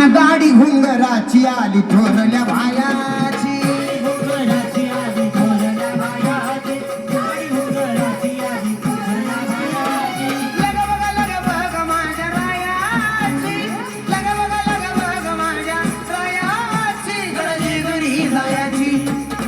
अन गाडी घुंगराची आली थोरल्या भायाची, घुंगराची आली थोरल्या बायाची, गाडी घुंगराची आली थोरल्या बायाची. लग बघ माझ्या रायाची, लग बघ माझ्या रायाची, गळली घरी जायाची,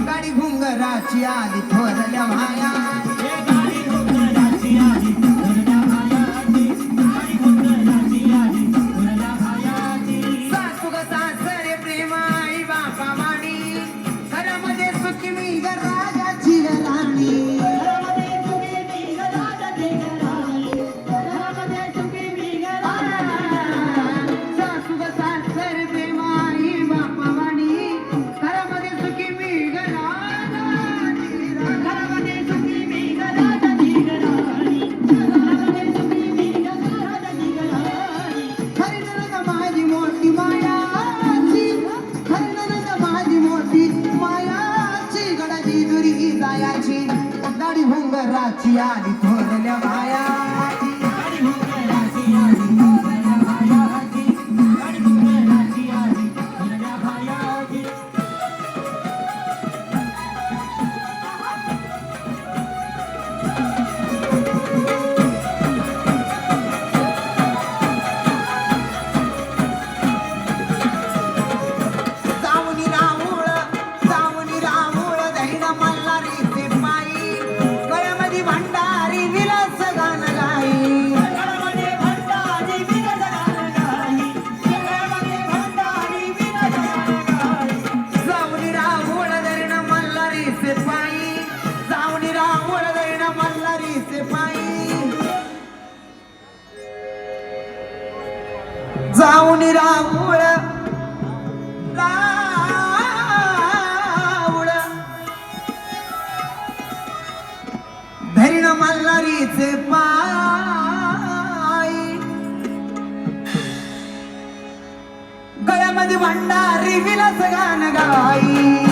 गाडी घुंगराची आली थोरल्या भायाची. गाडी घुंगराची आली थोरल्या बायाची, गाडी घुंगराची आली थोरल्या बायाची. सासू ग सासरे प्रेम आई बापा वाणी, घरामध्ये सुखी मी ग राजाची राणी. घरामध्ये सुखी मी ग राजाची राणी, घरामध्ये सुखी मी ग राजाची. सासू ग सासरे प्रेम आई बापा वाणी, घरामध्ये सुखी मी ग राजाची राणी. घरामध्ये सुखी मी ग राजाची राणी, घरामध्ये सुखी मी ग राजाची राणी. खरी नणंद माझी मोठी मायाची, खरी नणंद माझी मोठी मायाची, गडाची दुरी जायाची, गाडी घुंगराची आली थोरल्या बायाची. गाडी घुंगराची आली थोरल्या बायाची, गाडी घुंगराची आली थोरल्या बायाची. जाऊनी राऊळ दहिना मल्हारीचे पायी, गळ्यामध्ये भंडारी विलास गाणं गाई. घरामध्ये भंडारी विरज गाणं गाई, घरामध्ये भंडारी विरज गाणं गाई. जाऊनी राऊळ दहिना मल्हारीचे पायी, जाऊनी राऊळ दहिना मल्हारीचे पायी, जाऊनी राऊळ धैर्य मल्हारीचे पायी, गळ्यामध्ये भंडारी विलास गाणं गाई.